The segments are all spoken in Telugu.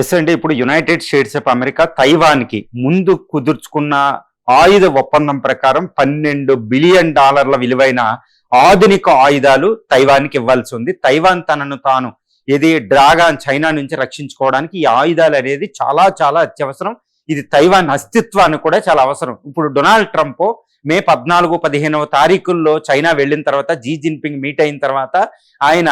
ఎస్ అండి. ఇప్పుడు యునైటెడ్ స్టేట్స్ ఆఫ్ అమెరికా తైవాన్‌కి ముందు కుదుర్చుకున్న ఆయుధ ఒప్పందం ప్రకారం $12 బిలియన్ విలువైన ఆధునిక ఆయుధాలు తైవాన్‌కి ఇవ్వాల్సి ఉంది. తైవాన్ తనను తాను డ్రాగన్ చైనా నుంచి రక్షించుకోవడానికి ఈ ఆయుధాలు అనేది చాలా చాలా అత్యవసరం. ఇది తైవాన్ అస్తిత్వాన్ని కూడా చాలా అవసరం. ఇప్పుడు డొనాల్డ్ ట్రంప్ మే 14, 15వ తారీఖుల్లో చైనా వెళ్ళిన తర్వాత జీ జిన్పింగ్ మీట్ అయిన తర్వాత ఆయన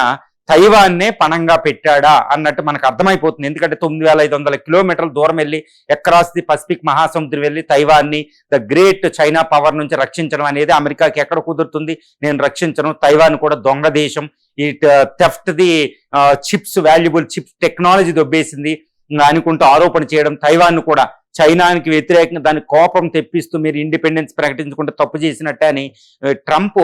తైవాన్నే పణంగా పెట్టాడా అన్నట్టు మనకు అర్థమైపోతుంది. ఎందుకంటే 9500 కిలోమీటర్ల దూరం వెళ్ళి అక్రాస్ ది పసిఫిక్ మహాసముద్రం వెళ్ళి తైవాన్ని ద గ్రేట్ చైనా పవర్ నుంచి రక్షించడం అనేది అమెరికాకి ఎక్కడ కుదురుతుంది? నేను రక్షించను, తైవాన్ కూడా దొంగ దేశం, ఈ theft the chips, valuable chips technology దొబ్బేసింది అనుకుంటూ ఆరోపణ చేయడం, తైవాన్ కూడా చైనానికి వ్యతిరేకంగా దాని కోపం తెప్పిస్తూ మీరు ఇండిపెండెన్స్ ప్రకటించుకుంటే తప్పు చేసినట్టే అని ట్రంప్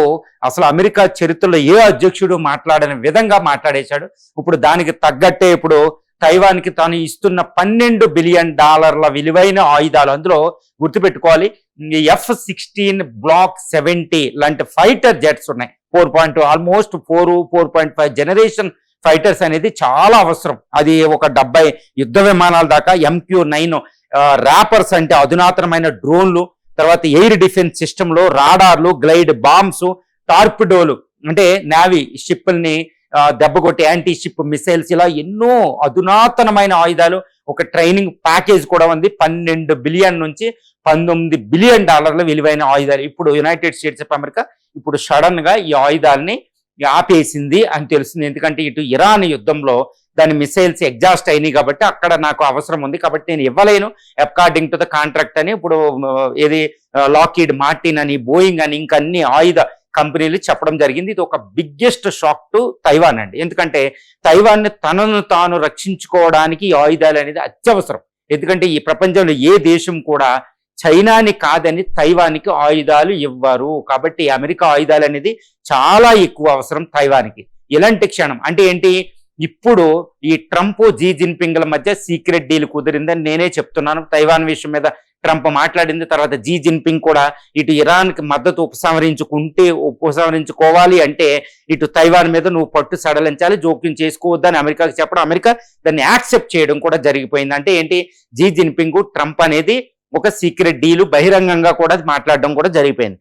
అసలు అమెరికా చరిత్రలో ఏ అధ్యక్షుడు మాట్లాడని విధంగా మాట్లాడేశాడు. ఇప్పుడు దానికి తగ్గట్టే ఇప్పుడు తైవాన్కి తాను ఇస్తున్న $12 బిలియన్ విలువైన ఆయుధాలు, అందులో గుర్తుపెట్టుకోవాలి F-16 బ్లాక్ 70 లాంటి ఫైటర్ జెట్స్ ఉన్నాయి. 4.5 జనరేషన్ ఫైటర్స్ అనేది చాలా అవసరం. అది ఒక 70 యుద్ధ విమానాల దాకా, MQ-9 ర్యాపర్స్ అంటే అధునాతనమైన డ్రోన్లు, తర్వాత ఎయిర్ డిఫెన్స్ సిస్టంలో రాడార్లు, గ్లైడ్ బాంబ్స్, టార్పిడోలు అంటే నావీ షిప్ని దెబ్బకొట్టి యాంటీ షిప్ మిసైల్స్, ఇలా ఎన్నో అధునాతనమైన ఆయుధాలు, ఒక ట్రైనింగ్ ప్యాకేజ్ కూడా ఉంది. $12 బిలియన్ నుంచి $19 బిలియన్ విలువైన ఆయుధాలు ఇప్పుడు యునైటెడ్ స్టేట్స్ ఆఫ్ అమెరికా ఇప్పుడు సడన్ గా ఈ ఆయుధాలని ఆపేసింది అని తెలుస్తుంది. ఎందుకంటే ఇటు ఇరాన్ యుద్ధంలో దాని మిసైల్స్ ఎగ్జాస్ట్ అయినాయి కాబట్టి అక్కడ నాకు అవసరం ఉంది కాబట్టి నేను ఇవ్వలేను అకార్డింగ్ టు ద కాంట్రాక్ట్ అని ఇప్పుడు లాకీడ్ మార్టిన్ అని, బోయింగ్ అని, ఇంకా అన్ని ఆయుధ కంపెనీలు చెప్పడం జరిగింది. ఇది ఒక బిగ్గెస్ట్ షాక్ టు తైవాన్ అండి. ఎందుకంటే తైవాన్ని తనను తాను రక్షించుకోవడానికి ఈ ఆయుధాలు అనేది అత్యవసరం. ఎందుకంటే ఈ ప్రపంచంలో ఏ దేశం కూడా చైనాని కాదని తైవాన్కి ఆయుధాలు ఇవ్వరు. కాబట్టి అమెరికా ఆయుధాలు అనేది చాలా ఎక్కువ అవసరం తైవాన్కి. ఇలాంటి క్షణం అంటే ఏంటి? ఇప్పుడు ఈ ట్రంప్ జీ జిన్పింగ్ల మధ్య సీక్రెట్ డీల్ కుదిరిందని నేనే చెప్తున్నాను. తైవాన్ విషయం మీద ట్రంప్ మాట్లాడింది, తర్వాత జీ జిన్పింగ్ కూడా ఇటు ఇరాన్కి మద్దతు ఉపసంహరించుకోవాలి అంటే ఇటు తైవాన్ మీద నువ్వు పట్టు సడలించాలి, జోక్యం చేసుకోవద్దని అమెరికాకి చెప్పడం, అమెరికా దాన్ని యాక్సెప్ట్ చేయడం కూడా జరిగిపోయింది. అంటే ఏంటి? జీ జిన్పింగ్ ట్రంప్ అనేది ఒక సీక్రెట్ డీలు బహిరంగంగా కూడా మాట్లాడడం కూడా జరిగిపోయింది.